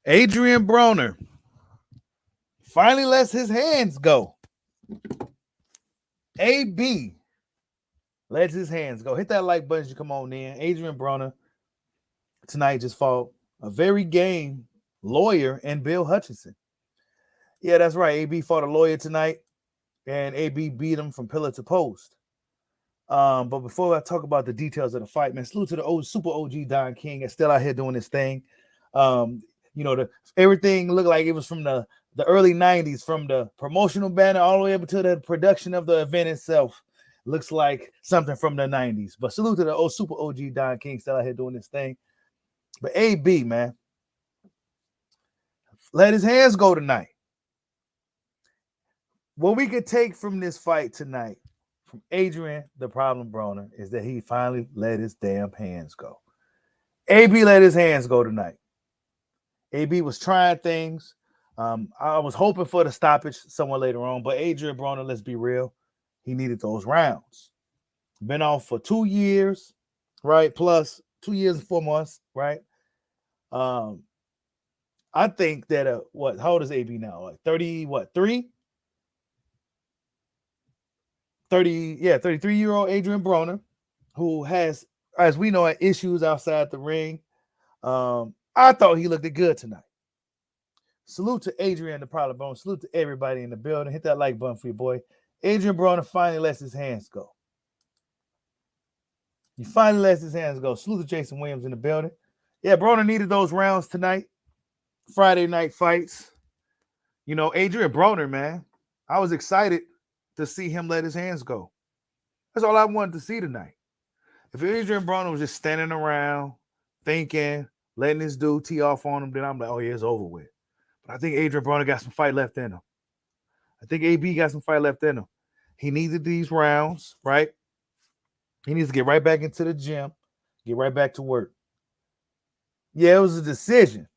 Adrien Broner finally lets his hands go. AB lets his hands go. Hit that like button as you come on in. Adrien Broner tonight just fought a very game lawyer and Bill Hutchinson. Yeah, that's right. AB fought a lawyer tonight, and AB beat him from pillar to post. But before I talk about the details of the fight, man, salute to the old super OG Don King that's still out here doing his thing. Um, everything looked like it was from the early 90s, from the promotional banner all the way up to the production of the event itself. Looks like something from the 90s. But salute to the old super OG Don King still out here doing this thing. But AB, man, let his hands go tonight. What we could take from this fight tonight from Adrien the Problem Broner is that he finally let his damn hands go. AB let his hands go tonight. AB was trying things. I was hoping for the stoppage somewhere later on, but Adrien Broner, let's be real, he needed those rounds. Been off for 2 years, right? Plus 2 years and 4 months, right? I think that how old is AB now? Like 30, what, 3? 33-year-old Adrien Broner, who has, as we know, issues outside the ring. I thought he looked good tonight. Salute to Adrien the Problem Broner. Salute to everybody in the building. Hit that like button for your boy. Adrien Broner finally lets his hands go. He finally lets his hands go. Salute to Jason Williams in the building. Yeah, Broner needed those rounds tonight. Friday night fights. Adrien Broner, man, I was excited to see him let his hands go. That's all I wanted to see tonight. If Adrien Broner was just standing around, thinking, letting this dude tee off on him, then I'm like, oh, yeah, it's over with. But I think Adrien Broner got some fight left in him. I think AB got some fight left in him. He needed these rounds, right? He needs to get right back into the gym, get right back to work. Yeah, it was a decision,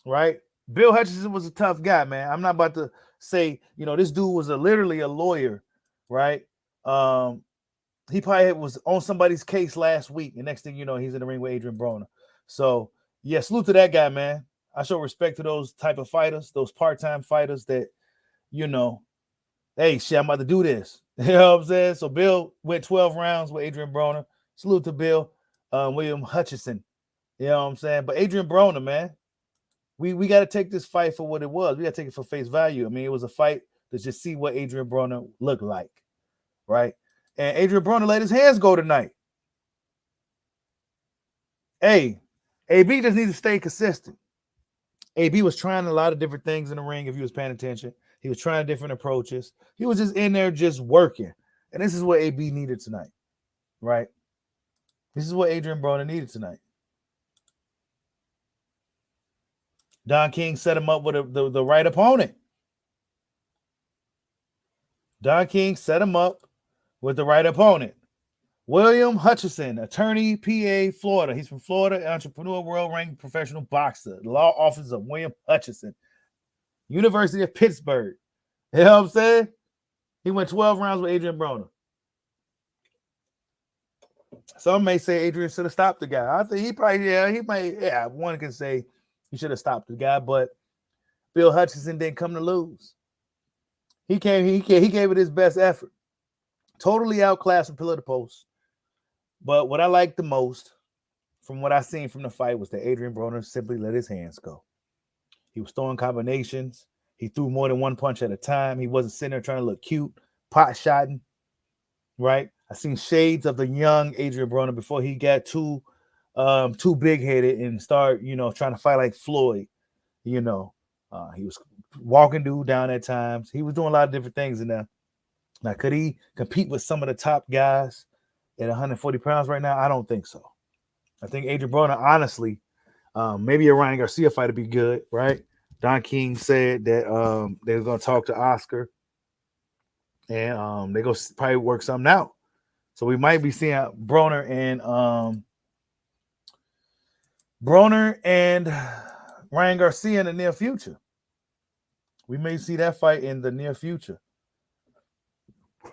right? Bill Hutchinson was a tough guy, man. I'm not about to say, this dude was literally a lawyer, right? He probably was on somebody's case last week, and next thing you know, he's in the ring with Adrien Broner. So, yeah, salute to that guy, man. I show respect to those type of fighters, those part-time fighters that, hey, shit, I'm about to do this. You know what I'm saying? So Bill went 12 rounds with Adrien Broner. Salute to Bill, William Hutchinson. You know what I'm saying? But Adrien Broner, man, we got to take this fight for what it was. We got to take it for face value. I mean, it was a fight to just see what Adrien Broner looked like, right? And Adrien Broner let his hands go tonight. Hey, AB just needs to stay consistent. AB was trying a lot of different things in the ring if you was paying attention. He was trying different approaches. He was just in there just working. And this is what AB needed tonight, right? This is what Adrien Broner needed tonight. Don King set him up with the right opponent. Don King set him up with the right opponent. William Hutchinson, attorney, PA, Florida. He's from Florida, entrepreneur, world-ranked professional boxer. The law office of William Hutchinson. University of Pittsburgh. You know what I'm saying? He went 12 rounds with Adrien Broner. Some may say Adrien should have stopped the guy. I think one can say he should have stopped the guy, but Bill Hutchinson didn't come to lose. He gave it his best effort. Totally outclassed from pillar to post. But what I liked the most from what I seen from the fight was that Adrien Broner simply let his hands go. He was throwing combinations. He threw more than one punch at a time. He wasn't sitting there trying to look cute, pot-shotting, right? I seen shades of the young Adrien Broner before he got too big-headed and start, trying to fight like Floyd. He was walking dude down at times. He was doing a lot of different things in there. Now, could he compete with some of the top guys at 140 pounds right now? I don't think so. I think Adrien Broner, honestly, maybe a Ryan Garcia fight would be good, right? Don King said that they were going to talk to Oscar, and they're going to probably work something out. So we might be seeing Broner and Ryan Garcia in the near future. We may see that fight in the near future.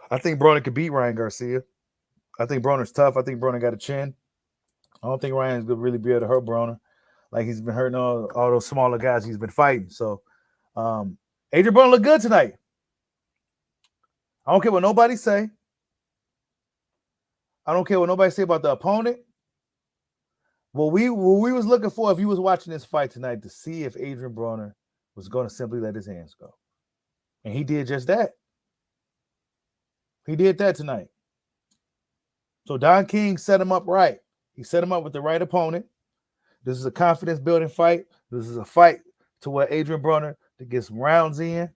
I think Broner could beat Ryan Garcia. I think Broner's tough. I think Broner got a chin. I don't think Ryan's going to really be able to hurt Broner. like he's been hurting all those smaller guys he's been fighting. So Adrien Broner looked good tonight. I don't care what nobody say. I don't care what nobody say about the opponent. What we was looking for, if you was watching this fight tonight, to see if Adrien Broner was going to simply let his hands go. And he did just that. He did that tonight. So Don King set him up right. He set him up with the right opponent. This is a confidence-building fight. This is a fight to where Adrien Broner to get some rounds in.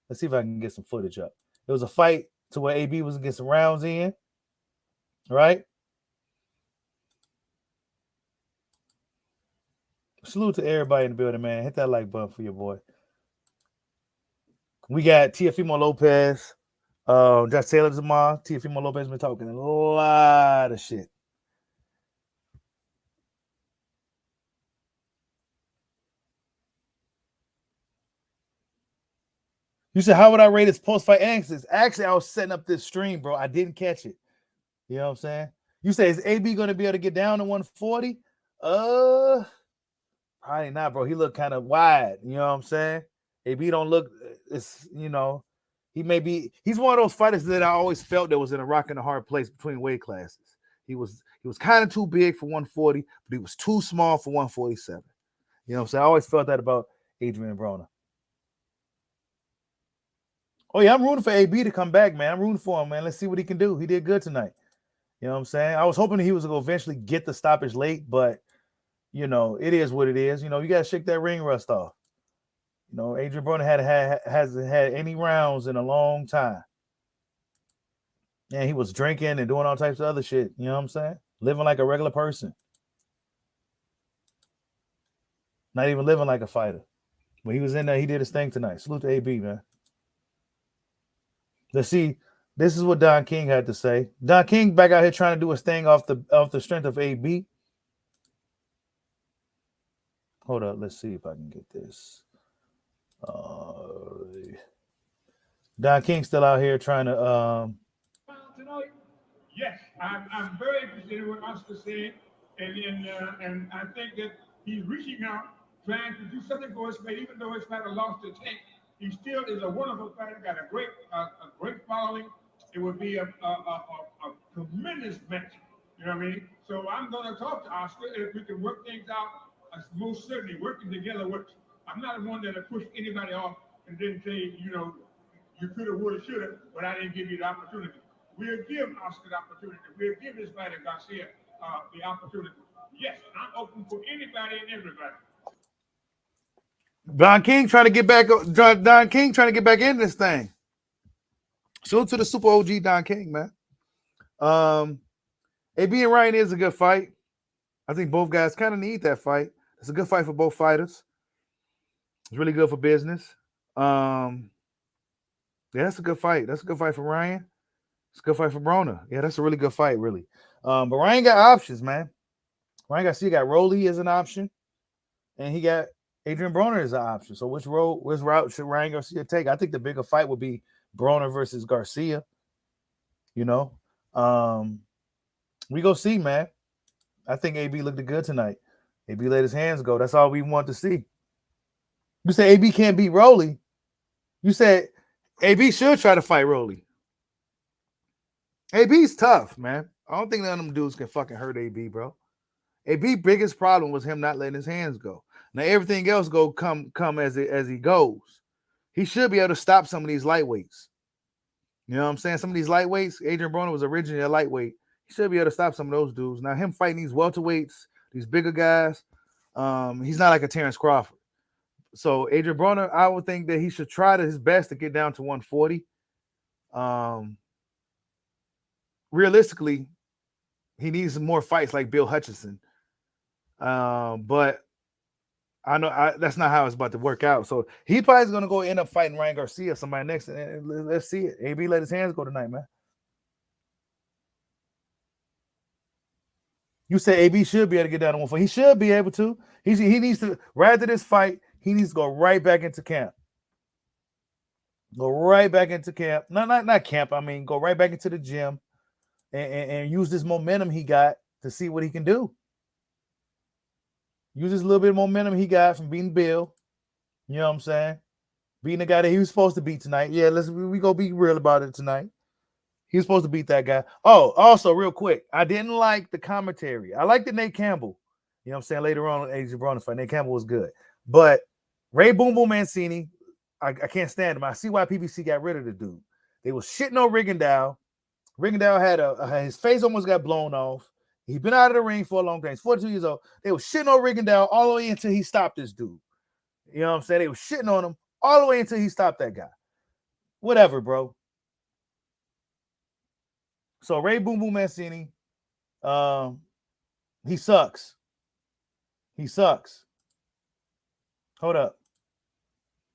Let's see if I can get some footage up. It was a fight to where AB was going to get some rounds in. Right? Salute to everybody in the building, man. Hit that like button for your boy. We got Teofimo Lopez, Josh Taylor tomorrow. Teofimo Lopez been talking a lot of shit. You said, how would I rate his post-fight answers? Actually, I was setting up this stream, bro. I didn't catch it. You know what I'm saying? You say, is AB going to be able to get down to 140? Probably not, bro. He looked kind of wide. You know what I'm saying? AB don't look, it's, you know, he's one of those fighters that I always felt that was in a rock and a hard place between weight classes. He was kind of too big for 140, but he was too small for 147. You know what I'm saying? I always felt that about Adrien Broner. Oh, yeah, I'm rooting for AB to come back, man. I'm rooting for him, man. Let's see what he can do. He did good tonight. You know what I'm saying? I was hoping he was going to eventually get the stoppage late, but, you know, it is what it is. You know, you got to shake that ring rust off. You know, Adrien Broner hasn't had any rounds in a long time. And he was drinking and doing all types of other shit. You know what I'm saying? Living like a regular person. Not even living like a fighter. When he was in there, he did his thing tonight. Salute to AB, man. Let's see. This is what Don King had to say. Don King back out here trying to do his thing off the strength of AB. Hold up. Let's see if I can get this. Don King still out here trying to. Tonight, yes, I'm very interested in what Oscar said, and I think that he's reaching out, trying to do something for his fight, even though his fighter lost to Tank. He still is a wonderful fighter, got a great following. It would be a tremendous match. You know what I mean? So I'm going to talk to Oscar, and if we can work things out, most certainly working together works. I'm not the one that'll push anybody off and then say, you know, you could have, would have, should have, but I didn't give you the opportunity. We'll give Oscar the opportunity. We'll give this fighter Garcia the opportunity. Yes, I'm open for anybody and everybody. Don King trying to get back. Don King trying to get back in this thing. Salute to the Super OG Don King, man. AB and Ryan is a good fight. I think both guys kind of need that fight. It's a good fight for both fighters. It's really good for business. Yeah, that's a good fight. That's a good fight for Ryan. It's a good fight for Broner. Yeah, that's a really good fight, really. But Ryan got options, man. Ryan got Rolly as an option, and he got Adrien Broner as an option. So which route should Ryan Garcia take? I think the bigger fight would be Broner versus Garcia. You know, we go see, man. I think AB looked good tonight. AB let his hands go. That's all we want to see. You say AB can't beat Rolly. You said AB should try to fight Rolly. AB's tough, man. I don't think none of them dudes can fucking hurt AB, bro. AB's biggest problem was him not letting his hands go. Now everything else come as he goes. He should be able to stop some of these lightweights. You know what I'm saying? Some of these lightweights, Adrien Broner was originally a lightweight. He should be able to stop some of those dudes. Now him fighting these welterweights, these bigger guys, he's not like a Terrence Crawford. So Adrien Broner, I would think that he should try his best to get down to 140. Realistically, he needs more fights like Bill Hutchinson. But I know that's not how it's about to work out. So he probably is going to go end up fighting Ryan Garcia, somebody next. And let's see it. AB let his hands go tonight, man. You say AB should be able to get down to 140. He should be able to. He needs to, right after this fight, he needs to go right back into camp. Go right back into camp. Not camp. I mean, go right back into the gym and use this momentum he got to see what he can do. use this little bit of momentum he got from beating Bill. You know what I'm saying? Beating the guy that he was supposed to beat tonight. Yeah, we go be real about it tonight. He was supposed to beat that guy. Oh, also, real quick, I didn't like the commentary. I liked the Nate Campbell. You know what I'm saying? Later on, Adrien Broner fight, Nate Campbell was good. But Ray Boom Boom Mancini, I can't stand him. I see why PBC got rid of the dude. They was shitting on Rigondeaux. Rigondeaux had his face almost got blown off. He'd been out of the ring for a long time. He's 42 years old. They were shitting on Rigondeaux all the way until he stopped this dude. You know what I'm saying? They were shitting on him all the way until he stopped that guy. Whatever, bro. So Ray Boom Boom Mancini, he sucks. He sucks. Hold up.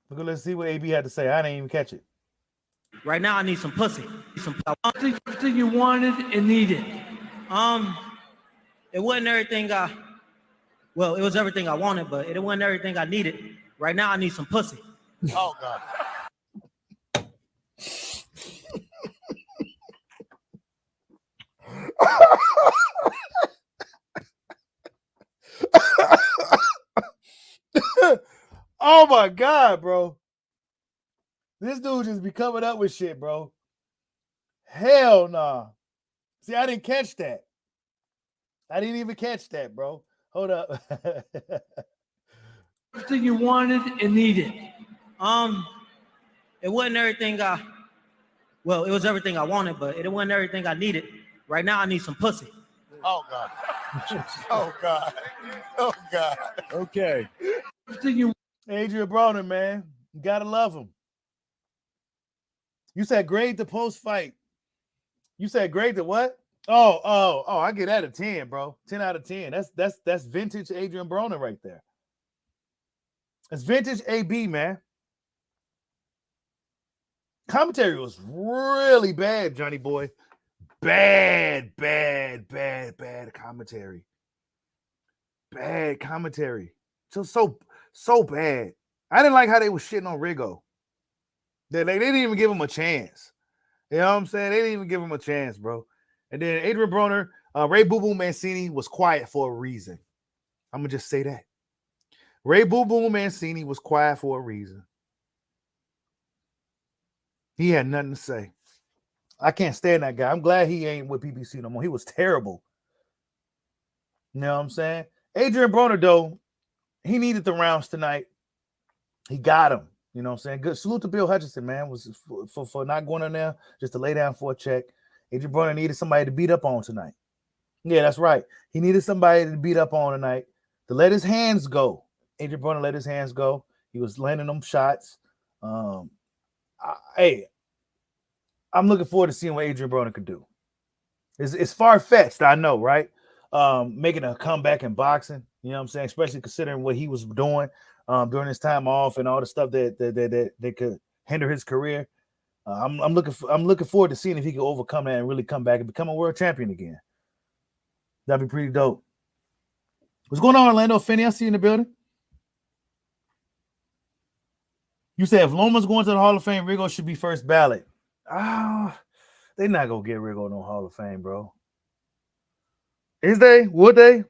Let's see what AB had to say. I didn't even catch it. Right now, I need some pussy. Everything you wanted and needed. It wasn't everything well, it was everything I wanted, but it wasn't everything I needed. Right now, I need some pussy. Oh, God. Oh my God, bro. This dude just be coming up with shit, bro. Hell nah. See, I didn't catch that. I didn't even catch that, bro. Hold up. Everything you wanted and needed. It wasn't everything well, it was everything I wanted, but it wasn't everything I needed. Right now, I need some pussy. Oh, God. Oh, God. Oh, God. Okay. Adrien Broner, man. You gotta love him. You said grade the post-fight. You said grade the what? Oh, I get that a 10, bro. 10 out of 10. That's vintage Adrien Broner right there. That's vintage AB, man. Commentary was really bad, Johnny boy. Bad commentary. Bad commentary. So bad. I didn't like how they were shitting on Rigo. They didn't even give him a chance. You know what I'm saying? They didn't even give him a chance, bro. And then Adrien Broner, Ray Boo Boo Mancini was quiet for a reason. I'm going to just say that. Ray Boo Boo Mancini was quiet for a reason. He had nothing to say. I can't stand that guy. I'm glad he ain't with PBC no more. He was terrible. You know what I'm saying? Adrien Broner, though, he needed the rounds tonight. He got him. You know what I'm saying? Good. Salute to Bill Hutchinson, man, was for not going in there just to lay down for a check. Adrien Broner needed somebody to beat up on tonight. Yeah, that's right. He needed somebody to beat up on tonight, to let his hands go. Adrien Broner let his hands go. He was landing them shots. Hey, I'm looking forward to seeing what Adrien Broner could do. It's far-fetched, I know, right? Making a comeback in boxing, you know what I'm saying? Especially considering what he was doing during his time off and all the stuff that could hinder his career. I'm looking forward to seeing if he can overcome that and really come back and become a world champion again. That'd be pretty dope. What's going on, Orlando Finney? I see you in the building. You said if Loma's going to the Hall of Fame, Rigo should be first ballot. They're not gonna get Rigo no Hall of Fame, bro. Is they? Would they?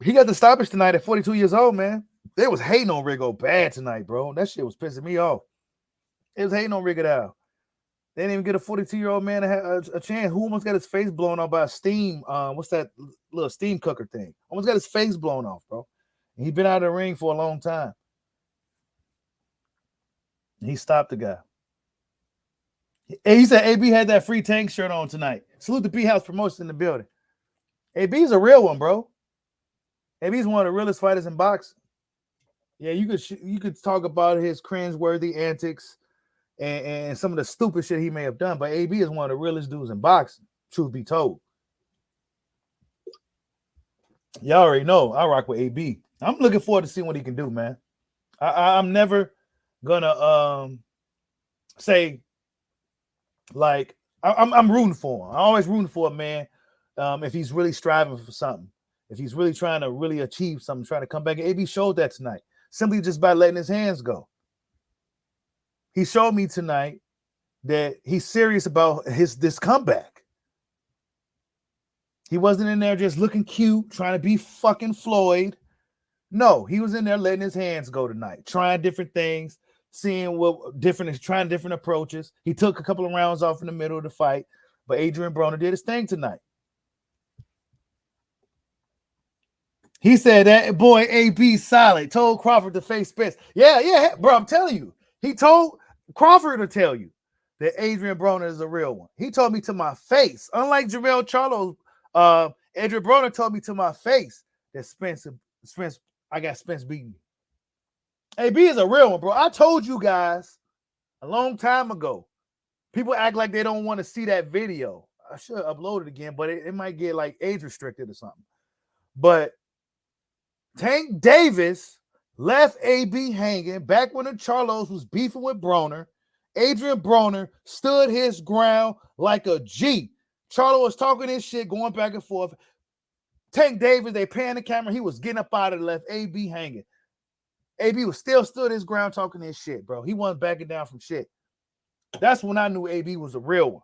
He got the stoppage tonight at 42 years old, man. They was hating on Rigo bad tonight, bro. That shit was pissing me off. It was hating on Rigondeaux. They didn't even get a 42-year-old man to have a chance. Who almost got his face blown off by a steam? What's that little steam cooker thing? Almost got his face blown off, bro. And he been out of the ring for a long time. He stopped the guy. He said AB had that free tank shirt on tonight. Salute the B-House Promotion in the building. AB's a real one, bro. AB's one of the realest fighters in boxing. Yeah, you could talk about his cringeworthy antics and some of the stupid shit he may have done, but AB is one of the realest dudes in boxing, truth be told. Y'all already know I rock with AB. I'm looking forward to seeing what he can do, man. I'm never gonna say like I'm rooting for him. I'm always rooting for a man if he's really striving for something, if he's really trying to really achieve something, trying to come back. AB showed that tonight, simply just by letting his hands go. He showed me tonight that he's serious about this comeback. He wasn't in there just looking cute, trying to be fucking Floyd. No, he was in there letting his hands go tonight, trying different things, seeing trying different approaches. He took a couple of rounds off in the middle of the fight, but Adrien Broner did his thing tonight. He said that boy AB solid, told Crawford to face Spence. Yeah, bro, I'm telling you. He told Crawford to tell you that Adrien Broner is a real one. He told me to my face. Unlike Jermell Charlo, Adrien Broner told me to my face that Spence, I got Spence beating. AB is a real one, bro. I told you guys a long time ago. People act like they don't want to see that video. I should upload it again, but it might get like age restricted or something. But Tank Davis left AB hanging back when the Charlos was beefing with Broner. Adrien Broner stood his ground like a G. Charlo was talking his shit, going back and forth. Tank Davis, they pan the camera. He was getting up out of the left. AB hanging. AB was still stood his ground talking his shit, bro. He wasn't backing down from shit. That's when I knew AB was a real one.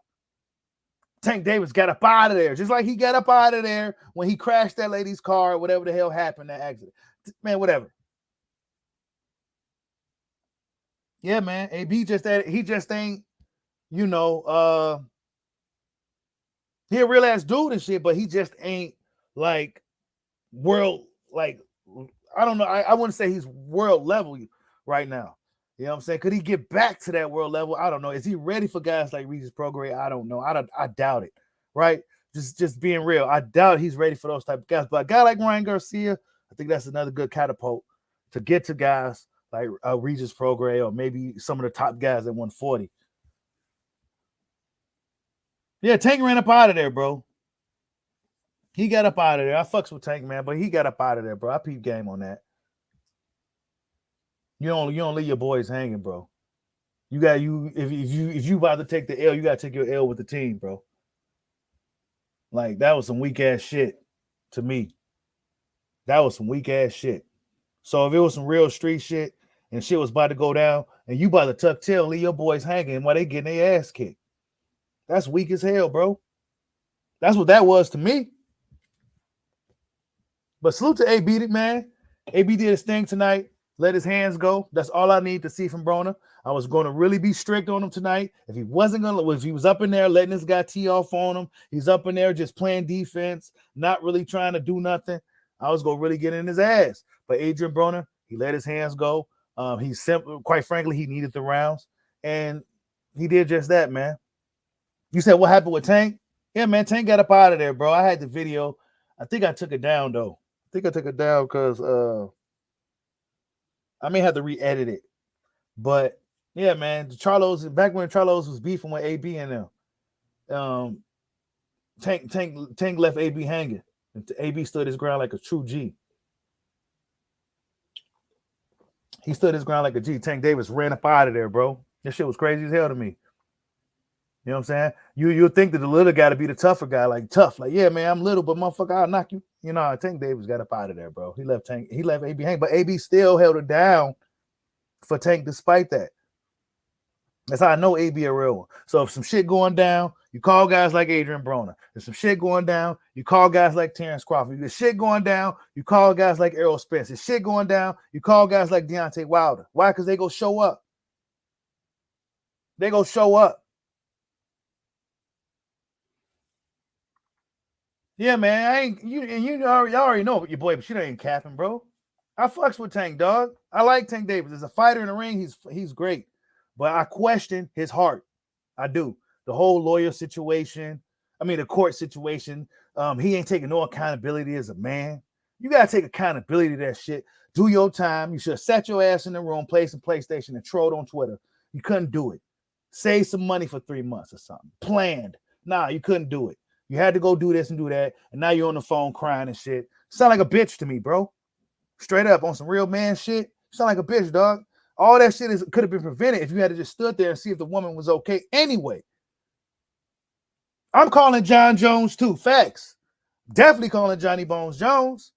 Tank Davis got up out of there, just like he got up out of there when he crashed that lady's car, whatever the hell happened, that accident. Man, whatever. Yeah, man. AB he just ain't, he a real ass dude and shit, but he just ain't like world, like, I don't know. I wouldn't say he's world level right now. You know what I'm saying? Could he get back to that world level? I don't know. Is he ready for guys like Regis Prograis? I don't know. I doubt it, right? Just being real. I doubt he's ready for those type of guys. But a guy like Ryan Garcia, I think that's another good catapult to get to guys like Regis Prograis or maybe some of the top guys at 140. Yeah, Tank ran up out of there, bro. He got up out of there. I fucks with Tank, man, but he got up out of there, bro. I peep game on that. You don't leave your boys hanging, bro. If you about to take the L, you gotta take your L with the team, bro. Like, that was some weak ass shit to me. That was some weak ass shit. So if it was some real street shit and shit was about to go down and you about to tuck tail, leave your boys hanging while they getting their ass kicked, that's weak as hell, bro. That's what that was to me. But salute to AB, man. AB did his thing tonight. Let his hands go. That's all I need to see from Broner. I was going to really be strict on him tonight. If he was up in there letting this guy tee off on him, he's up in there just playing defense, not really trying to do nothing, I was going to really get in his ass. But Adrien Broner, he let his hands go. Quite frankly, he needed the rounds. And he did just that, man. You said what happened with Tank? Yeah, man, Tank got up out of there, bro. I had the video. I think I took it down, though. I think I took it down because I may have to re-edit it. But yeah, man, back when Charlos was beefing with AB and them, Tank left AB hanging. And AB stood his ground like a true G. He stood his ground like a G. Tank Davis ran up out of there, bro. This shit was crazy as hell to me. You know what I'm saying? You'll think that the little guy to be the tougher guy, like tough. Like, yeah, man, I'm little, but motherfucker, I'll knock you. You know, Tank Davis got up out of there, bro. He left AB hang, but AB still held it down for Tank despite that. That's how I know AB a real one. So if some shit going down, you call guys like Adrien Broner. If some shit going down, you call guys like Terrence Crawford. If there's shit going down, you call guys like Errol Spence. If shit going down, you call guys like Deontay Wilder. Why? Because they go show up. They go show up. Yeah, man. Y'all already know your boy, but she ain't capping, bro. I fucks with Tank, dog. I like Tank Davis. As a fighter in the ring, he's great. But I question his heart. I do. The whole lawyer situation, the court situation, he ain't taking no accountability as a man. You got to take accountability to that shit. Do your time. You should have sat your ass in the room, played some PlayStation, and trolled on Twitter. You couldn't do it. Save some money for 3 months or something. Planned. Nah, you couldn't do it. You had to go do this and do that, and now you're on the phone crying and shit. Sound like a bitch to me, bro. Straight up, on some real man shit. Sound like a bitch, dog. All that shit could have been prevented if you had to just stood there and see if the woman was okay anyway. I'm calling John Jones too. Facts. Definitely calling Johnny Bones Jones.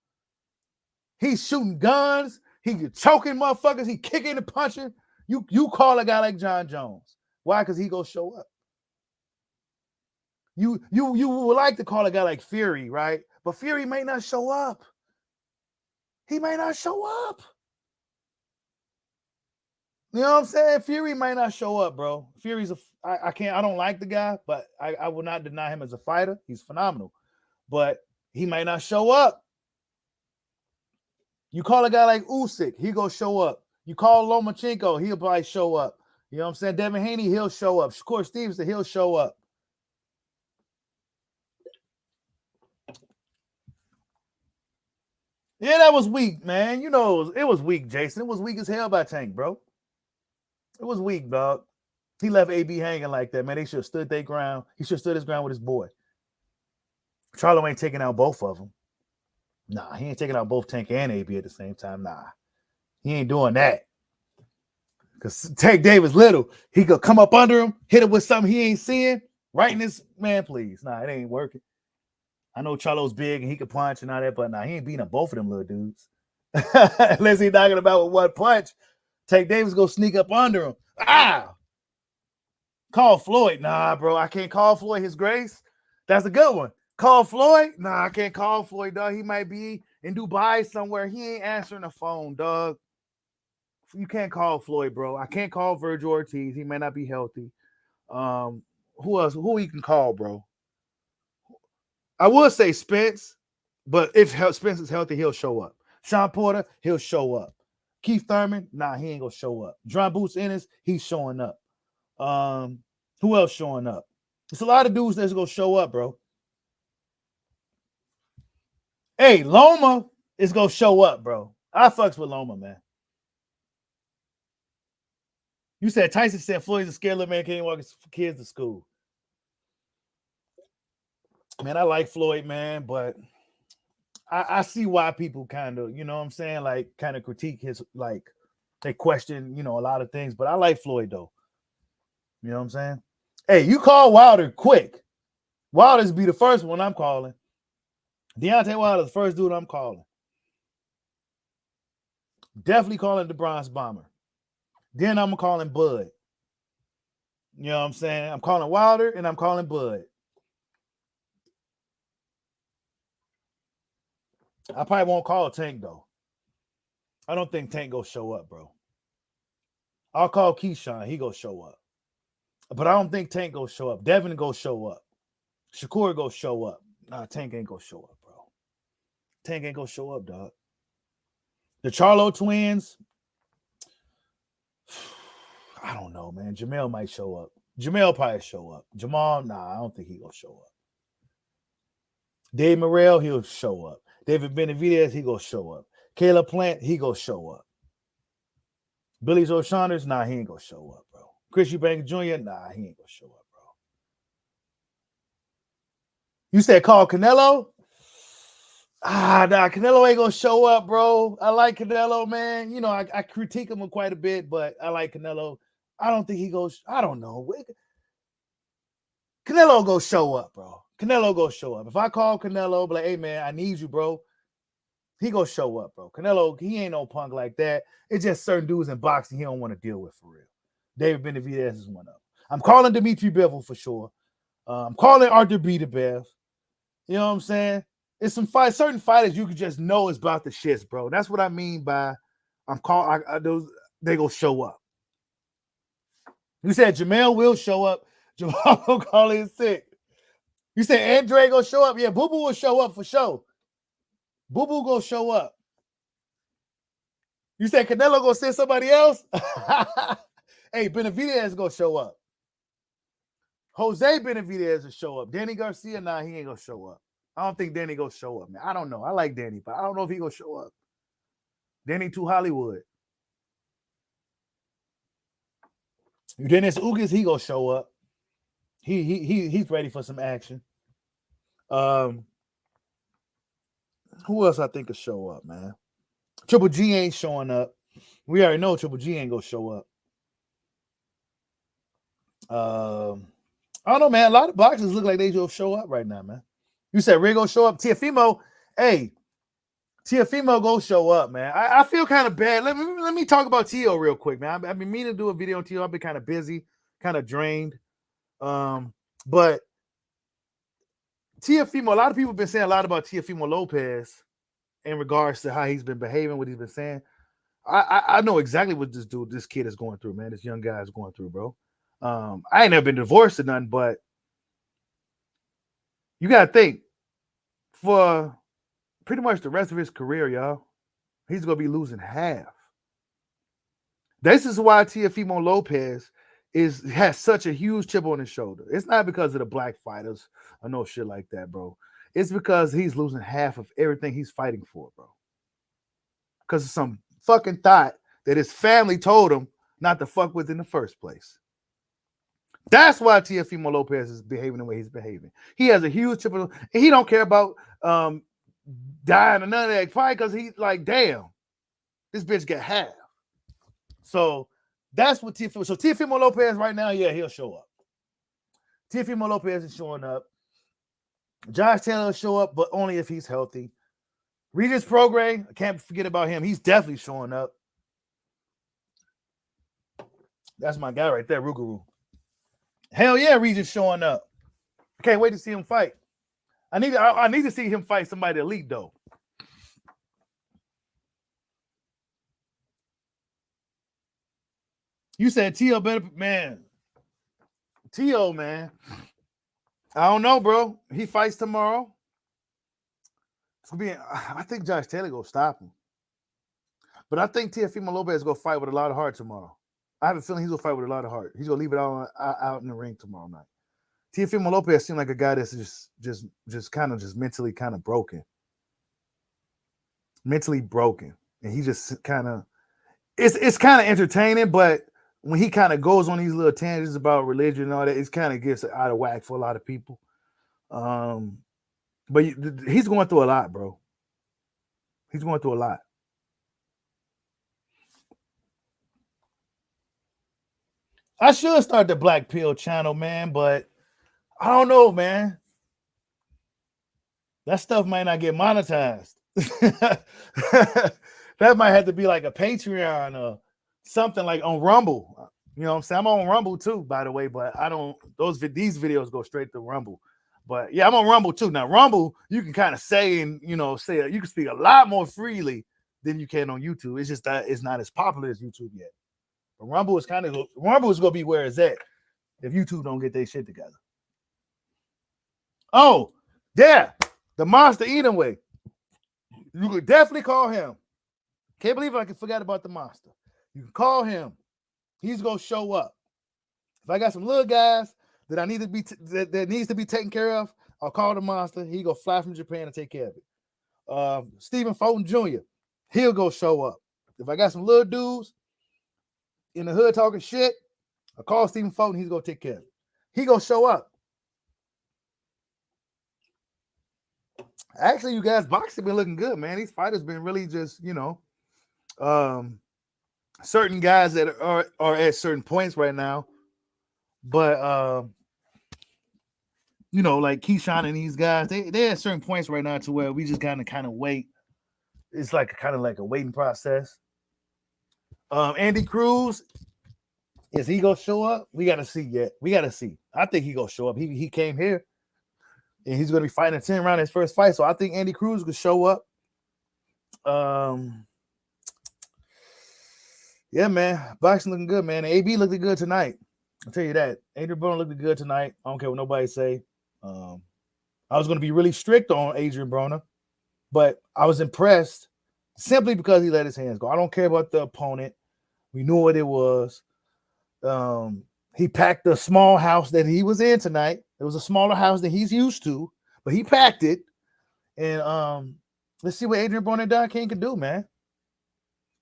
He's shooting guns. He choking motherfuckers. He kicking and punching. You call a guy like John Jones. Why? Because he go show up. You would like to call a guy like Fury, right? But Fury may not show up. He may not show up. You know what I'm saying? Fury might not show up, bro. Fury's I don't like the guy, but I will not deny him as a fighter. He's phenomenal. But he might not show up. You call a guy like Usyk, he go show up. You call Lomachenko, he'll probably show up. You know what I'm saying? Devin Haney, he'll show up. Shakur Stevenson, he'll show up. Yeah, that was weak, man. You know, it was weak, Jason. It was weak as hell by Tank, bro. It was weak, dog. He left AB hanging like that, man. They should have stood their ground. He should have stood his ground with his boy. Charlo ain't taking out both of them. Nah, he ain't taking out both Tank and AB at the same time. Nah, he ain't doing that. Because Tank Davis little. He could come up under him, hit him with something he ain't seeing. Right in this, man, please. Nah, it ain't working. I know Charlo's big and he could punch and all that, but nah, he ain't beating up both of them little dudes. Unless he knocking about with one punch. Tank Davis go sneak up under him. Ah! Call Floyd. Nah, bro, I can't call Floyd his grace. That's a good one. Call Floyd? Nah, I can't call Floyd, dog. He might be in Dubai somewhere. He ain't answering the phone, dog. You can't call Floyd, bro. I can't call Virgil Ortiz. He may not be healthy. Who else? Who he can call, bro? I would say Spence, but if Spence is healthy, he'll show up. Sean Porter, he'll show up. Keith Thurman, nah, he ain't gonna show up. John Boots Ennis, he's showing up. Who else showing up? It's a lot of dudes that's gonna show up, bro. Hey, Loma is gonna show up, bro. I fucks with Loma, man. You said Tyson said Floyd's a scared little man, can't walk his kids to school. Man, I like Floyd, man, but I see why people kind of, you know what I'm saying, like kind of critique his, like they question, you know, a lot of things, but I like Floyd though. You know what I'm saying? Hey, you call Wilder quick. Wilder's be the first one I'm calling. Deontay Wilder's the first dude I'm calling. Definitely calling the Bronze Bomber. Then I'm calling Bud. You know what I'm saying? I'm calling Wilder and I'm calling Bud. I probably won't call Tank though. I don't think Tank go show up, bro. I'll call Keyshawn. He go show up. But I don't think Tank go show up. Devin go show up. Shakur go show up. Nah, Tank ain't go show up, bro. Tank ain't go show up, dog. The Charlo twins, I don't know, man. Jamel might show up. Jamel probably show up. Jamal, nah, I don't think he gonna show up. Dave Morrell, he'll show up. David Benavidez, he gonna show up. Caleb Plant, he gonna show up. Billy Joe Saunders, nah, he ain't gonna show up, bro. Chris Eubanks Jr., nah, he ain't gonna show up, bro. You said call Canelo? Nah, Canelo ain't gonna show up, bro. I like Canelo, man. You know, I critique him quite a bit, but I like Canelo. I don't think he goes, I don't know. Canelo go show up, bro. Canelo go show up. If I call Canelo, be like, hey, man, I need you, bro. He go show up, bro. Canelo, he ain't no punk like that. It's just certain dudes in boxing he don't want to deal with for real. David Benavidez is one of them. I'm calling Dimitri Bivol for sure. I'm calling Arthur Beterbiev. You know what I'm saying? It's some certain fighters you can just know is about the shits, bro. That's what I mean by those. They go show up. You said Jamel will show up. Jamal will call in sick. You said Andre go show up. Yeah, Boo Boo will show up for sure. Boo Boo go show up. You said Canelo go send somebody else? Hey, Benavidez go show up. Jose Benavidez will show up. Danny Garcia, nah, he ain't gonna show up. I don't think Danny gonna show up, man. I don't know. I like Danny, but I don't know if he gonna show up. Danny too Hollywood. Dennis Ugas, he gonna show up. He's ready for some action. Who else I think will show up, man? Triple G ain't showing up. We already know Triple G ain't gonna show up. I don't know, man. A lot of boxers look like they just show up right now, man. You said Ray gonna show up. Teofimo, hey, Teofimo go show up, man. I feel kind of bad. Let me talk about Teo real quick, man. I've been meaning to do a video on Teo. I've been kind of busy, kind of drained. But Teofimo, a lot of people have been saying a lot about Teofimo Lopez in regards to how he's been behaving, what he's been saying. I know exactly what this kid is going through, man. This young guy is going through, bro. I ain't never been divorced or nothing, but you gotta think for pretty much the rest of his career, y'all, he's gonna be losing half. This is why Teofimo Lopez has such a huge chip on his shoulder. It's not because of the black fighters or no shit like that, bro. It's because he's losing half of everything he's fighting for, bro. Because of some fucking thought that his family told him not to fuck with in the first place. That's why Teofimo Lopez is behaving the way he's behaving. He has a huge chip on, and he don't care about dying or none of that fight because he's like, damn, this bitch got half. So that's what Teofimo. So Teofimo Lopez right now, yeah, he'll show up. Teofimo Lopez is showing up. Josh Taylor will show up, but only if he's healthy. Regis Prograis, I can't forget about him. He's definitely showing up. That's my guy right there, Rougarou. Hell yeah, Regis showing up. I can't wait to see him fight. I need to see him fight somebody elite though. You said Teo better, man. Teo, man. I don't know, bro. He fights tomorrow. It's gonna be. I think Josh Taylor gonna stop him, but I think Teofimo Lopez is gonna fight with a lot of heart tomorrow. I have a feeling he's gonna fight with a lot of heart. He's gonna leave it all out in the ring tomorrow night. Teofimo Lopez seems like a guy that's just kind of mentally kind of broken, and he just kind of. It's kind of entertaining, but when he kind of goes on these little tangents about religion and all that, it kind of gets out of whack for a lot of people. But he's going through a lot, bro. He's going through a lot. I should start the Black Pill channel, man, but I don't know, man. That stuff might not get monetized. That might have to be like a Patreon or something like on Rumble. You know what I'm saying? I'm on Rumble too, by the way, but I don't, these videos go straight to Rumble. But yeah, I'm on Rumble too. Now, Rumble, you can kind of say and, you can speak a lot more freely than you can on YouTube. It's just that it's not as popular as YouTube yet. But Rumble is going to be where it's at if YouTube don't get their shit together. Oh, yeah, the Monster Eating Way. You could definitely call him. Can't believe I forgot about the Monster. You can call him. He's going to show up. If I got some little guys that I need to be that needs to be taken care of, I'll call the Monster. He go fly from Japan and take care of it. Stephen Fulton Jr., he'll go show up. If I got some little dudes in the hood talking shit, I'll call Stephen Fulton. He's going to take care of it. He going to show up. Actually, you guys, boxing been looking good, man. These fighters been really just, certain guys that are at certain points right now. But like Keyshawn and these guys, they're at certain points right now to where we just kind of wait. It's like kind of like a waiting process. Andy Cruz, is he gonna show up? We gotta see yet. We gotta see. I think he gonna show up. He came here and he's gonna be fighting a 10 round his first fight. So I think Andy Cruz could show up. Yeah, man. Boxing looking good, man. AB looked good tonight. I'll tell you that. Adrian Broner looked good tonight. I don't care what nobody say. I was going to be really strict on Adrien Broner, but I was impressed simply because he let his hands go. I don't care about the opponent. We knew what it was. He packed the small house that he was in tonight. It was a smaller house than he's used to, but he packed it. And let's see what Adrien Broner Don King can do, man.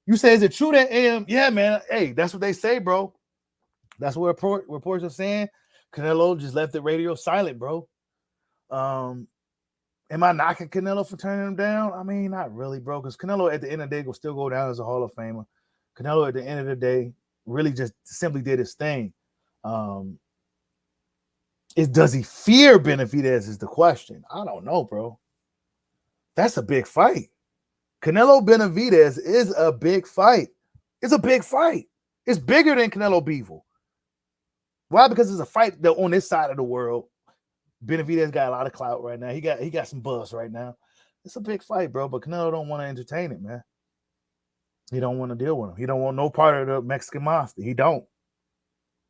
You say, is it true that yeah, man? Hey, that's what they say, bro. That's what reports are saying. Canelo just left the radio silent, bro. Am I knocking Canelo for turning him down? I mean, not really, bro, because Canelo at the end of the day will still go down as a Hall of Famer. Canelo at the end of the day really just simply did his thing. Does he fear Benavidez is the question. I don't know, bro. That's a big fight. Canelo Benavidez is a big fight. It's a big fight. It's bigger than Canelo Bivol. Why? Because it's a fight that on this side of the world, Benavidez got a lot of clout right now. He got some buzz right now. It's a big fight, bro. But Canelo don't want to entertain it, man. He don't want to deal with him. He don't want no part of the Mexican monster. He don't.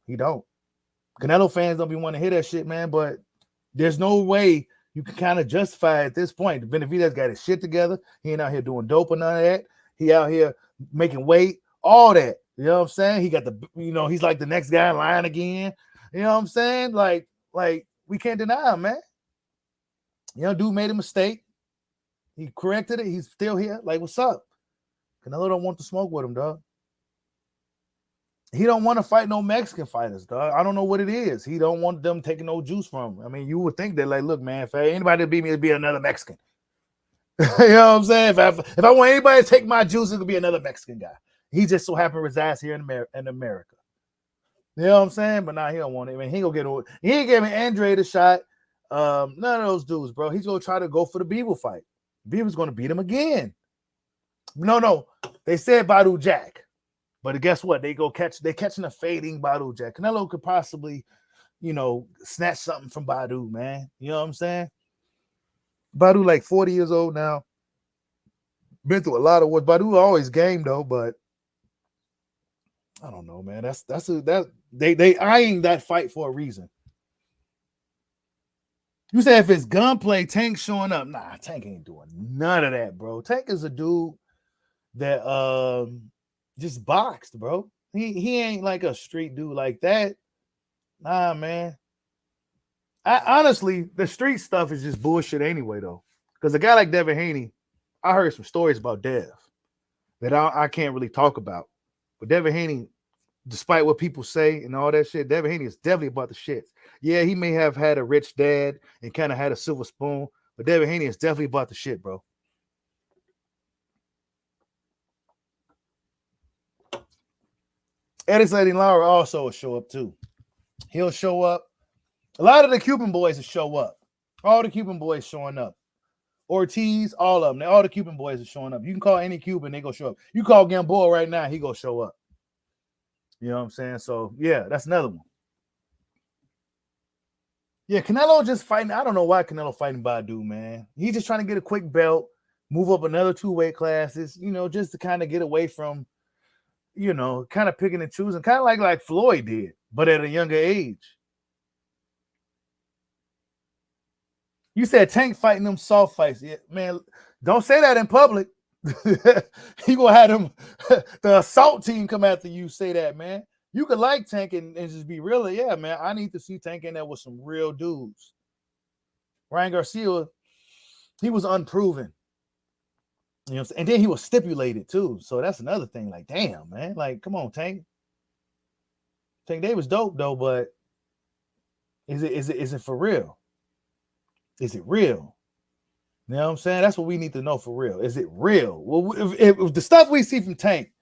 Canelo fans don't be wanting to hear that shit, man. But there's no way you can kind of justify it at this point. Benavidez got his shit together. He ain't out here doing dope or none of that. He out here making weight, all that. You know what I'm saying? He got he's like the next guy in line again. You know what I'm saying? Like we can't deny him, man. Dude made a mistake. He corrected it. He's still here. Like, what's up? Canelo don't want to smoke with him, dog. He don't want to fight no Mexican fighters, dog. I don't know what it is. He don't want them taking no juice from him. I mean, you would think that, like, look, man, if anybody to beat me, it'd be another Mexican. You know what I'm saying? If I want anybody to take my juice, it could be another Mexican guy. He just so happened to reside here in America. You know what I'm saying? But now he don't want it. I mean, he gonna get over. He ain't giving Andre the shot. None of those dudes, bro. He's gonna try to go for the Beaver fight. Beaver's gonna beat him again. No. They said Badu Jack. But guess what? They're catching a fading Badu Jack. Canelo could possibly, snatch something from Badu, man. You know what I'm saying? Badu like 40 years old now. Been through a lot of wars. Badu always game though, but I don't know, man. They eyeing that fight for a reason. You say if it's gunplay, Tank showing up. Nah, Tank ain't doing none of that, bro. Tank is a dude that just boxed, bro. He ain't like a street dude like that. Nah, man. Honestly, the street stuff is just bullshit anyway, though. Because a guy like Devin Haney, I heard some stories about Dev that I can't really talk about. But Devin Haney, despite what people say and all that shit, Devin Haney is definitely about the shit. Yeah, he may have had a rich dad and kind of had a silver spoon, but Devin Haney is definitely about the shit, bro. Edison Lara also will show up too. He'll show up. A lot of the Cuban boys will show up. All the Cuban boys showing up. Ortiz, all of them. All the Cuban boys are showing up. You can call any Cuban, they go show up. You call Gamboa right now, he go show up. You know what I'm saying? So, yeah, that's another one. Yeah, Canelo just fighting. I don't know why Canelo fighting Badu, man. He's just trying to get a quick belt, move up another 2 weight classes, just to kind of get away from, kind of picking and choosing, kind of like Floyd did, but at a younger age. You said Tank fighting them soft fights. Yeah, man, don't say that in public. He gonna have them the assault team come after you. Say that, man. You could like Tank and just be real. Yeah, man. I need to see Tank in there with some real dudes. Ryan Garcia, he was unproven. And then he was stipulated too. So that's another thing. Like, damn, man. Like, come on, Tank. Tank Davis dope though, but is it for real? Is it real? You know what I'm saying? That's what we need to know for real. Is it real? Well, if the stuff we see from Tank,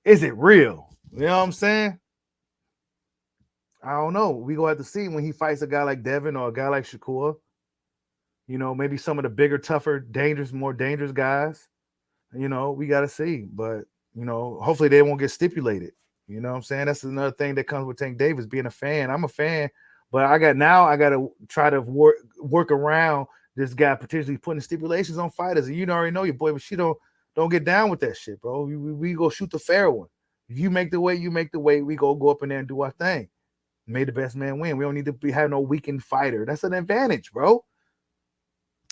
is it real? You know what I'm saying? I don't know. We gonna have to see when he fights a guy like Devin or a guy like Shakur. Maybe some of the bigger, tougher, more dangerous guys. We got to see. But, hopefully they won't get stipulated. You know what I'm saying? That's another thing that comes with Tank Davis being a fan. I'm a fan, but I got to try to work around this guy potentially putting stipulations on fighters. And you already know your boy, but she don't get down with that shit, bro. We go shoot the fair one. If you make the weight, you make the weight. We go up in there and do our thing. May the best man win. We don't need to have no weakened fighter. That's an advantage, bro.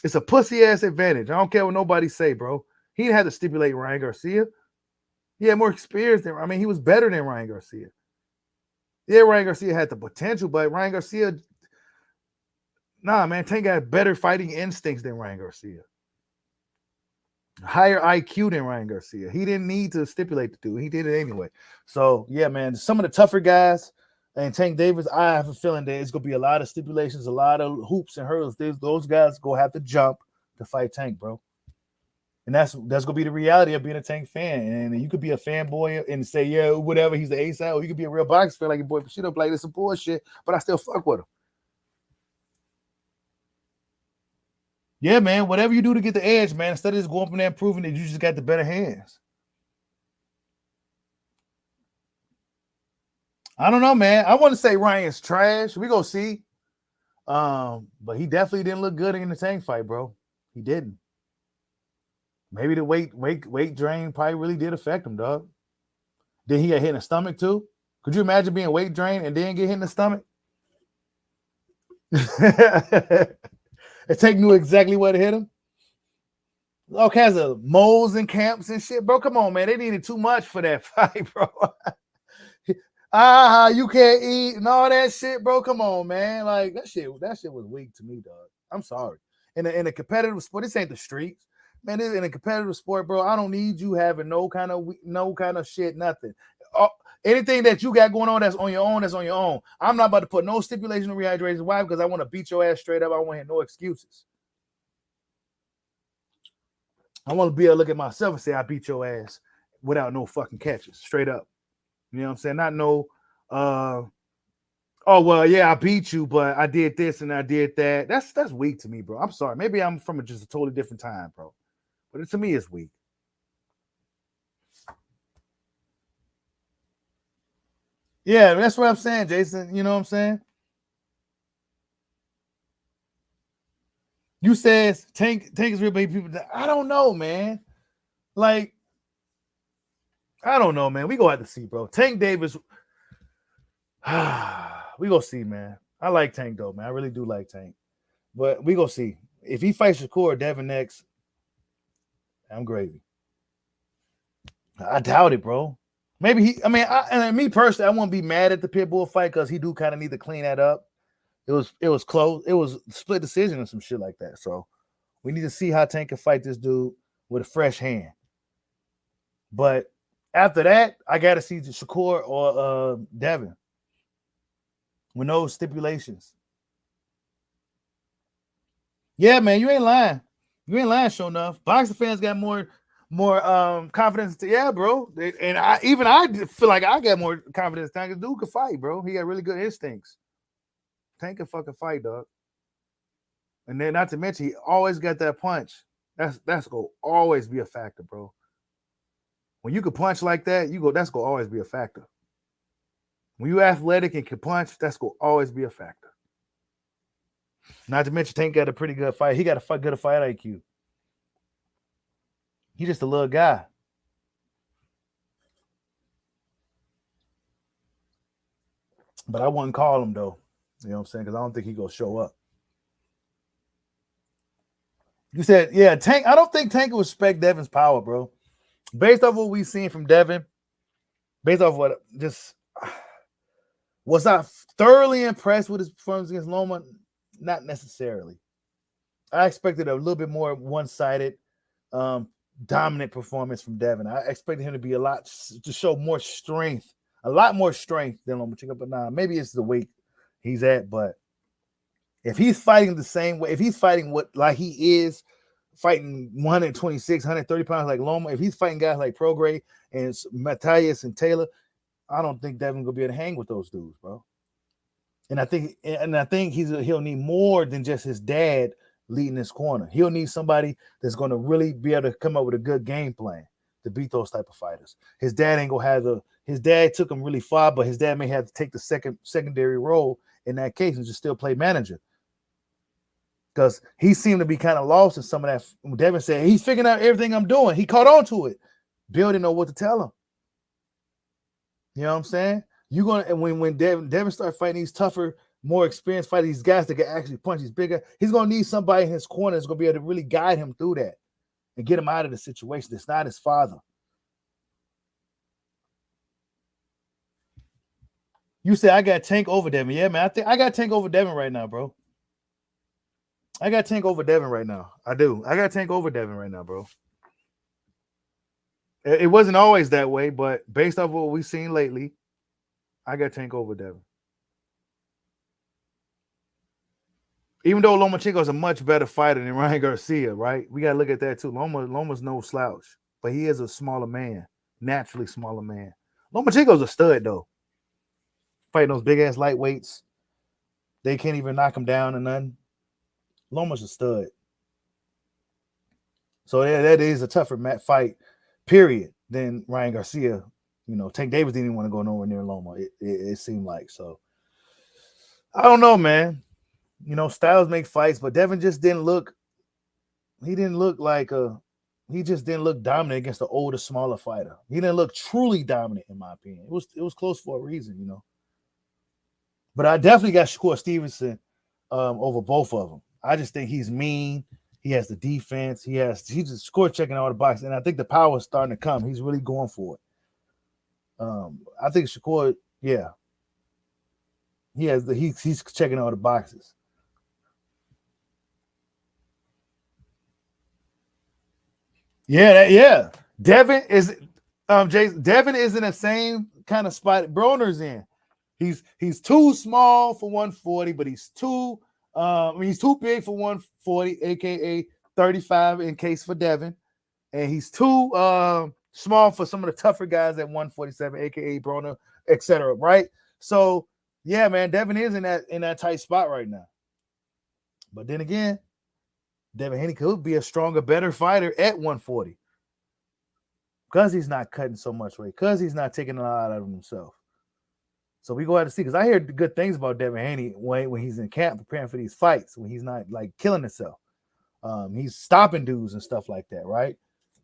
It's a pussy ass advantage. I don't care what nobody say, bro. He had to stipulate Ryan Garcia. He had more experience he was better than Ryan Garcia. Yeah, Ryan Garcia had the potential, but Ryan Garcia, nah, man, Tank got better fighting instincts than Ryan Garcia. Higher IQ than Ryan Garcia. He didn't need to stipulate the dude. He did it anyway. So, yeah, man, some of the tougher guys and Tank Davis, I have a feeling that it's going to be a lot of stipulations, a lot of hoops and hurdles. Those guys going to have to jump to fight Tank, bro. And that's going to be the reality of being a Tank fan. And you could be a fanboy and say, yeah, whatever, he's the ace out. Or you could be a real boxing fan like your boy Bushido, like this some bullshit, but I still fuck with him. Yeah, man, whatever you do to get the edge, man, instead of just going up in there and proving that you just got the better hands. I don't know, man. I want to say Ryan's trash. We gonna see. But he definitely didn't look good in the Tank fight, bro. He didn't. Maybe the weight drain probably really did affect him, dog. Then he got hit in the stomach too. Could you imagine being weight drained and then get hit in the stomach? Tank knew exactly what to hit him. All kinds of moles and camps and shit, bro. Come on, man. They needed too much for that fight, bro. You can't eat and all that shit, bro. Come on, man. Like that shit was weak to me, dog. I'm sorry. In a competitive sport, this ain't the streets. Man, in a competitive sport, bro, I don't need you having no kind of shit, nothing. Anything that you got going on that's on your own, that's on your own. I'm not about to put no stipulation of rehydration. Why? Because I want to beat your ass straight up. I don't want to hear no excuses. I want to be able to look at myself and say I beat your ass without no fucking catches, straight up. You know what I'm saying? Not no, oh well, yeah, I beat you, but I did this and I did that. That's weak to me, bro. I'm sorry. Maybe I'm from just a totally different time, bro. But to me, it's weak. Yeah, that's what I'm saying, Jason. You know what I'm saying? You says Tank is real big people. I don't know, man. Like, I don't know, man. We gonna have to see, bro. Tank Davis. We gonna see, man. I like Tank though, man. I really do like Tank. But we gonna see. If he fights Shakur or Devin next, I'm gravy. I doubt it, bro. Maybe me personally, I won't be mad at the Pitbull fight because he do kind of need to clean that up. It was close. It was split decision and some shit like that. So we need to see how Tank can fight this dude with a fresh hand. But after that, I gotta see Shakur or Devin with no stipulations. Yeah, man, you ain't lying. You ain't lying, sure enough. Boxing fans got more confidence. Yeah, bro. And I feel like I got more confidence. Tank dude could fight, bro. He got really good instincts. Tank can fucking fight, dog. And then not to mention, he always got that punch. That's gonna always be a factor, bro. When you can punch like that, that's gonna always be a factor. When you athletic and can punch, that's gonna always be a factor. Not to mention, Tank got a pretty good fight. He got a good fight IQ. He's just a little guy. But I wouldn't call him though. You know what I'm saying? Because I don't think he's gonna show up. You said, yeah, Tank. I don't think Tank will respect Devin's power, bro. Based off what we've seen from Devin, based off what was I thoroughly impressed with his performance against Loma? Not necessarily. I expected a little bit more one-sided, dominant performance from Devin. I expected him to show more strength, a lot more strength than Lomachenko. But nah, maybe it's the weight he's at. But if he's fighting the same way, if he's fighting like he is fighting 126, 130 pounds like Loma, if he's fighting guys like Prograis and Matthias and Taylor, I don't think Devin's gonna be able to hang with those dudes, bro. And I think he'll need more than just his dad leading his corner. He'll need somebody that's going to really be able to come up with a good game plan to beat those type of fighters. His dad ain't gonna have his dad took him really far, but his dad may have to take the secondary role in that case and just still play manager. Because he seemed to be kind of lost in some of that. Devin said he's figuring out everything I'm doing. He caught on to it. Bill didn't know what to tell him. You know what I'm saying? You're gonna when Devin starts fighting these tougher, more experienced fighters, these guys that can actually punch, he's bigger. He's gonna need somebody in his corner that's gonna be able to really guide him through that and get him out of the situation. It's not his father. You say I got Tank over Devin. Yeah, man. I think I got Tank over Devin right now, bro. I got Tank over Devin right now. I do. I got Tank over Devin right now, bro. It wasn't always that way, but based off what we've seen lately, I got Tank over Devin. Even though Lomachenko is a much better fighter than Ryan Garcia, right? We got to look at that too. Loma's no slouch, but he is a smaller man, naturally smaller man. Lomachenko's a stud, though. Fighting those big-ass lightweights. They can't even knock him down or nothing. Loma's a stud. So yeah, that is a tougher fight, period, than Ryan Garcia. You know, Tank Davis didn't even want to go nowhere near Loma. It seemed like. So I don't know, man. You know, styles make fights, but Devin just didn't look. He didn't look like a. He just didn't look dominant against the older, smaller fighter. He didn't look truly dominant, in my opinion. It was close for a reason, you know. But I definitely got Shakur Stevenson over both of them. I just think he's mean. He has the defense. He's just score checking all the boxes, and I think the power is starting to come. He's really going for it. I think Shakur, yeah, he's checking all the boxes. Yeah. Devin is Devin is in the same kind of spot Broner's in. He's too small for 140, but he's too big for 140, aka 35 in case for Devin, and he's too small for some of the tougher guys at 147, aka Broner, etc. Right? So yeah, man, Devin is in that tight spot right now. But then again, Devin Haney could be a stronger, better fighter at 140 because he's not cutting so much weight, because he's not taking a lot out of himself. So we go out to see, because I hear good things about Devin Haney when he's in camp preparing for these fights, when he's not like killing himself. He's stopping dudes and stuff like that, right?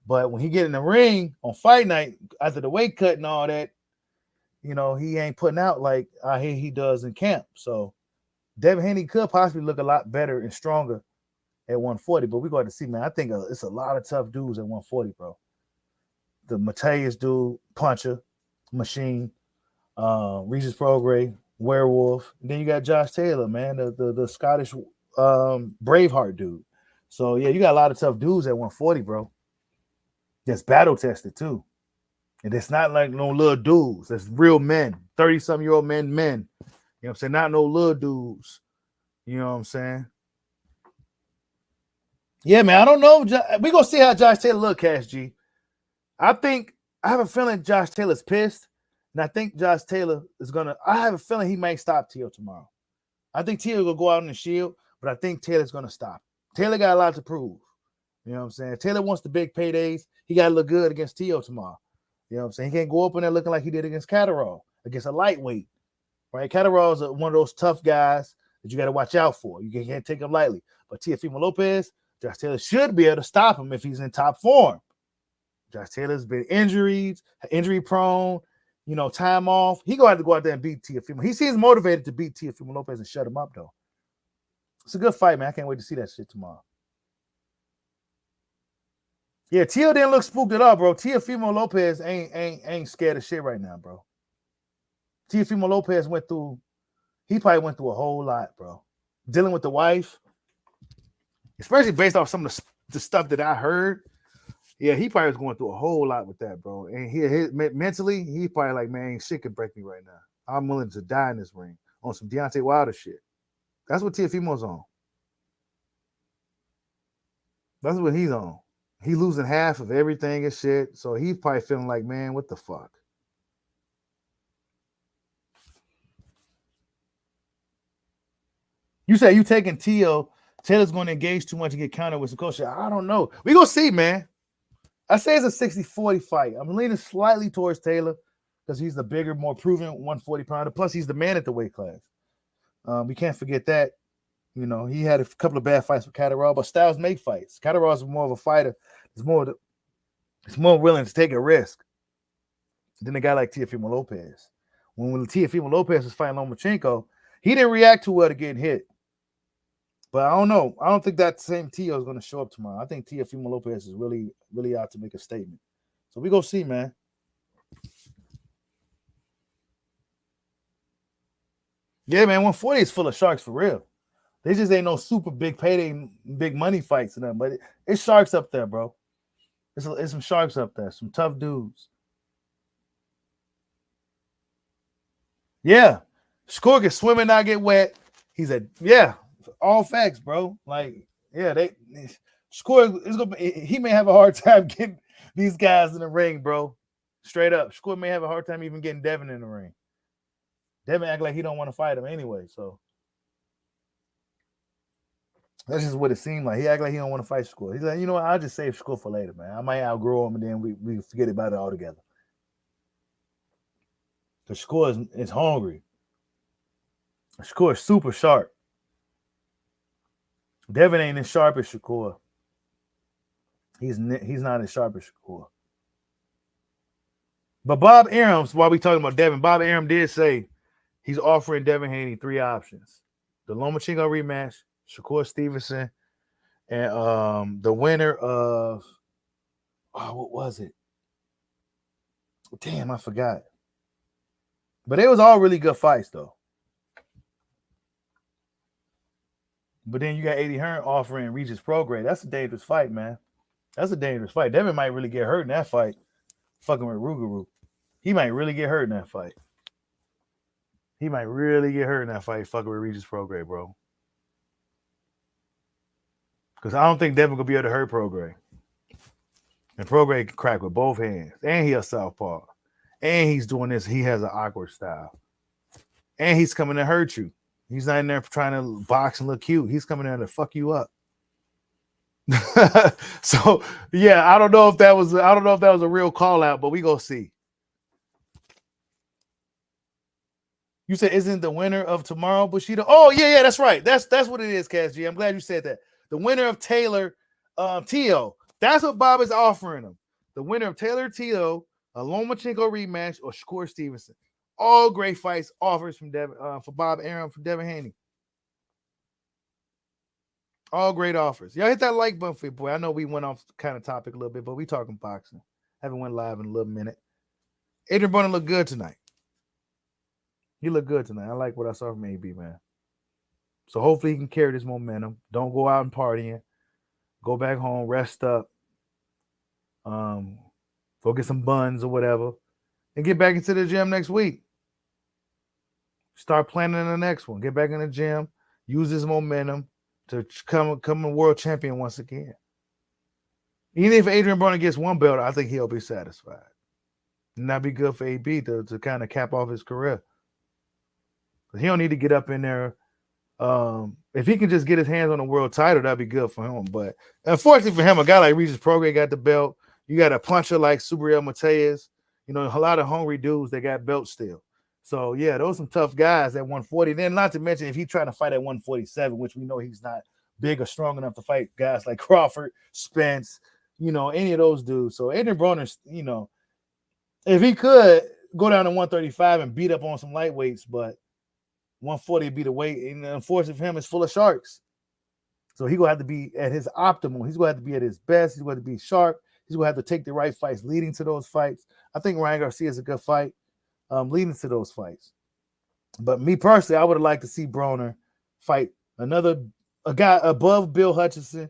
But when he get in the ring on fight night, after the weight cut and all that, you know, he ain't putting out like I hear he does in camp. So Devin Haney could possibly look a lot better and stronger at 140, but we got to see, man. I think it's a lot of tough dudes at 140, bro. The Mateus dude, puncher, machine, Regis Prograis, werewolf. And then you got Josh Taylor, man, the Scottish Braveheart dude. So yeah, you got a lot of tough dudes at 140, bro. That's battle tested too, and it's not like no little dudes. That's real men, 30-some-year-old men. You know what I'm saying? Not no little dudes. You know what I'm saying? Yeah, man. I don't know. We're going to see how Josh Taylor look, Cash G. I have a feeling Josh Taylor's pissed. And I think Josh Taylor is going to – I have a feeling he might stop Teo tomorrow. I think Teo will go out on the shield, but I think Taylor's going to stop. Taylor got a lot to prove. You know what I'm saying? If Taylor wants the big paydays, he got to look good against Teo tomorrow. You know what I'm saying? He can't go up in there looking like he did against Catterall, against a lightweight. Right? Catterall is one of those tough guys that you got to watch out for. You can't take him lightly. But Teofimo Lopez – Josh Taylor should be able to stop him if he's in top form. Josh Taylor's been injury prone, you know, time off. He gonna have to go out there and beat Teofimo. He seems motivated to beat Teofimo Lopez and shut him up, though. It's a good fight, man. I can't wait to see that shit tomorrow. Yeah, Teo didn't look spooked at all, bro. Teofimo Lopez ain't scared of shit right now, bro. Teofimo Lopez he probably went through a whole lot, bro. Dealing with the wife. Especially based off some of the stuff that I heard. Yeah, he probably was going through a whole lot with that, bro. And mentally, he probably like, man, shit could break me right now. I'm willing to die in this ring on some Deontay Wilder shit. That's what Teofimo's on. That's what he's on. He losing half of everything and shit. So he's probably feeling like, man, what the fuck? You say you taking Teo. Taylor's going to engage too much to get countered with some culture. I don't know. We going to see, man. I say it's a 60-40 fight. I'm leaning slightly towards Taylor because he's the bigger, more proven 140 pounder. Plus, he's the man at the weight class. We can't forget that. You know, he had a couple of bad fights with Catterall, but styles make fights. Catterall's more of a fighter. It's more willing to take a risk than a guy like Teofimo Lopez. When Teofimo Lopez was fighting Lomachenko, he didn't react too well to getting hit. But I don't know. I don't think that same Teo is going to show up tomorrow. I think Teofimo Lopez is really, really out to make a statement. So we go see, man. Yeah, man. 140 is full of sharks for real. They just ain't no super big payday, big money fights in them. But it's sharks up there, bro. It's some sharks up there. Some tough dudes. Yeah. Score can swim and not get wet. All facts, bro. Like, yeah, Score is gonna be, he may have a hard time getting these guys in the ring, bro. Straight up. Score may have a hard time even getting Devin in the ring. Devin act like he don't want to fight him anyway, so that's just what it seemed like. He act like he don't want to fight Score. He's like, you know what? I'll just save Score for later, man. I might outgrow him and then we forget about it altogether. The Score is hungry. The Score is super sharp. Devin ain't as sharp as Shakur. He's not as sharp as Shakur. But Bob Arum's, while we talking about Devin, Bob Arum did say he's offering Devin Haney 3 options: the Lomachenko rematch, Shakur Stevenson, and the winner of what was it? Damn, I forgot. But it was all really good fights though. But then you got Eddie Hearn offering Regis Prograis. That's a dangerous fight, man. That's a dangerous fight. Devin might really get hurt in that fight. Fucking with Rougarou. He might really get hurt in that fight. He might really get hurt in that fight fucking with Regis Prograis, bro. Because I don't think Devin gonna be able to hurt Prograis. And Prograis can crack with both hands. And he a southpaw. And he's doing this. He has an awkward style. And he's coming to hurt you. He's not in there trying to box and look cute. He's coming there to fuck you up. So yeah, I don't know if that was a real call out, but we go see. You said isn't the winner of tomorrow Bushido? Oh yeah, that's right. That's what it is, Cass G. I'm glad you said that. The winner of Taylor Teo. That's what Bob is offering him. The winner of Taylor Teo, a Lomachenko rematch, or Shakur Stevenson. All great fights offers from Devin for Bob Arum from Devin Haney. All great offers. Y'all hit that like button for your boy. I know we went off kind of topic a little bit, but we talking boxing. Haven't went live in a little minute. Adrien Broner looked good tonight. He looked good tonight. I like what I saw from AB, man. So hopefully he can carry this momentum. Don't go out and partying. Go back home, rest up. Go get some buns or whatever. And get back into the gym next week. Start planning the next one. Get back in the gym. Use this momentum to come a world champion once again. Even if Adrien Broner gets one belt, I think he'll be satisfied. And that'd be good for AB to kind of cap off his career. He don't need to get up in there. If he can just get his hands on the world title, that'd be good for him. But unfortunately for him, a guy like Regis Prograis got the belt. You got a puncher like Subriel Mateus. You know, a lot of hungry dudes that got belts still. So, yeah, those are some tough guys at 140. Then not to mention if he's trying to fight at 147, which we know he's not big or strong enough to fight guys like Crawford, Spence, you know, any of those dudes. So Adrien Broner, you know, if he could go down to 135 and beat up on some lightweights, but 140 would be the weight. And unfortunately for him, it's full of sharks. So he's going to have to be at his optimal. He's going to have to be at his best. He's going to be sharp. He's going to have to take the right fights leading to those fights. I think Ryan Garcia is a good fight leading to those fights. But me personally, I would have liked to see Broner fight a guy above Bill Hutchinson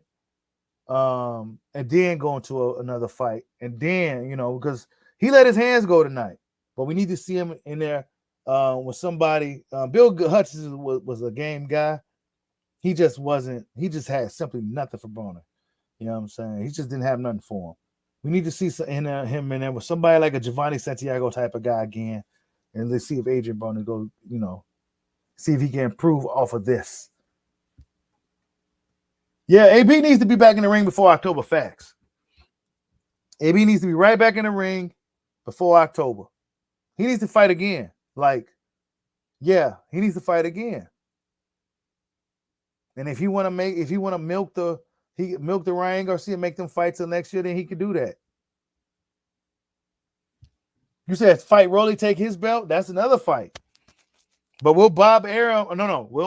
and then go into another fight. And then, you know, because he let his hands go tonight. But we need to see him in there with somebody. Bill Hutchinson was a game guy. He just wasn't. He just had simply nothing for Broner. You know what I'm saying? He just didn't have nothing for him. We need to see him in there with somebody like a Giovanni Santiago type of guy again. And let's see if Adrien Broner go, you know, see if he can improve off of this. Yeah, AB needs to be back in the ring before October. Facts. AB needs to be right back in the ring before October. He needs to fight again. Like, yeah, he needs to fight again. And if he want to milk the Ryan Garcia, make them fight till next year, then he could do that. You said fight Rolly, take his belt? That's another fight. But will will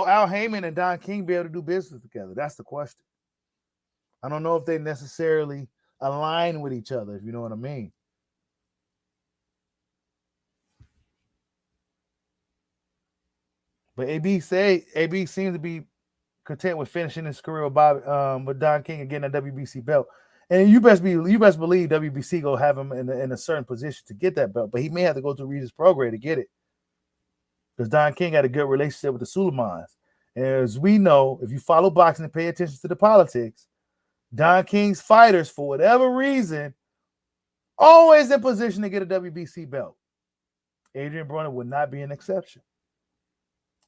Al Heyman and Don King be able to do business together? That's the question. I don't know if they necessarily align with each other, if you know what I mean. But AB seems to be content with finishing his career with Don King and getting a WBC belt. And you best believe WBC go have him in a certain position to get that belt, but he may have to go through Regis Prograis to get it. Because Don King had a good relationship with the Suleimans. And as we know, if you follow boxing and pay attention to the politics, Don King's fighters, for whatever reason, always in position to get a WBC belt. Adrien Broner would not be an exception.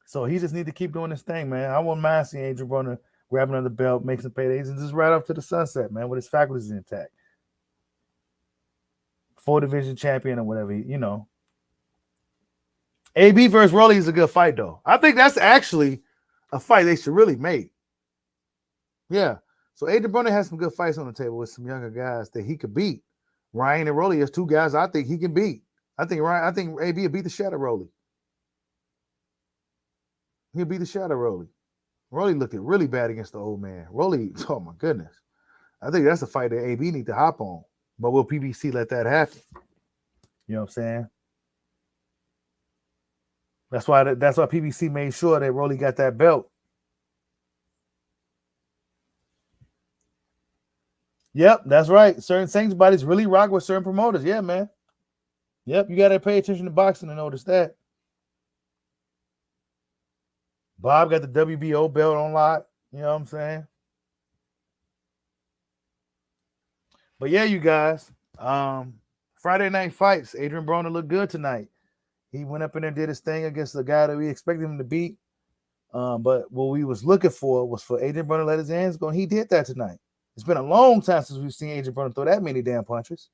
So he just need to keep doing this thing, man. I wouldn't mind seeing Adrien Broner grab another belt, make some paydays, and just right up to the sunset, man, with his faculties intact. 4-division champion or whatever, you know. AB versus Rolly is a good fight, though. I think that's actually a fight they should really make. Yeah. So Adrien Broner has some good fights on the table with some younger guys that he could beat. Ryan and Rolly is two guys I think he can beat. I think AB will beat the shit out of Rolly. He'll beat the shit out of Rolly. Rolly looking really bad against the old man. Rolly, oh my goodness. I think that's a fight that AB need to hop on. But will PBC let that happen? You know what I'm saying? That's why PBC made sure that Rolly got that belt. Yep, that's right. Certain Saints bodies really rock with certain promoters. Yeah, man. Yep, you got to pay attention to boxing to notice that. Bob got the WBO belt on lock. You know what I'm saying? But yeah, you guys. Friday night fights. Adrien Broner looked good tonight. He went up in there and did his thing against the guy that we expected him to beat. But what we was looking for was for Adrien Broner to let his hands go, and he did that tonight. It's been a long time since we've seen Adrien Broner throw that many damn punches,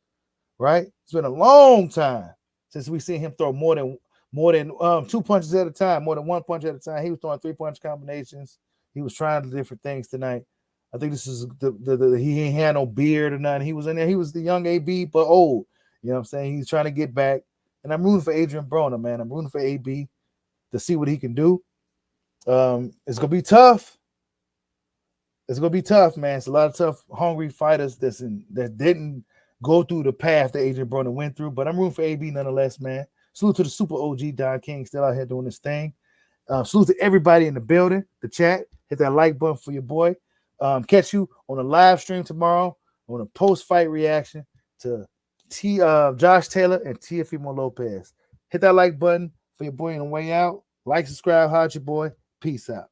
right? It's been a long time since we've seen him throw more than 2 punches at a time, more than 1 punch at a time. He was throwing 3-punch combinations. He was trying different things tonight. I think this is he ain't had no beard or nothing. He was in there. He was the young AB, but old. You know what I'm saying? He's trying to get back. And I'm rooting for Adrien Broner, man. I'm rooting for AB to see what he can do. It's gonna be tough. It's gonna be tough, man. It's a lot of tough, hungry fighters that didn't go through the path that Adrien Broner went through. But I'm rooting for AB nonetheless, man. Salute to the Super OG Don King, still out here doing this thing. Salute to everybody in the building, the chat. Hit that like button for your boy. Catch you on a live stream tomorrow on a post-fight reaction to Josh Taylor and Teofimo Lopez. Hit that like button for your boy on the way out. Like, subscribe, holla at your boy. Peace out.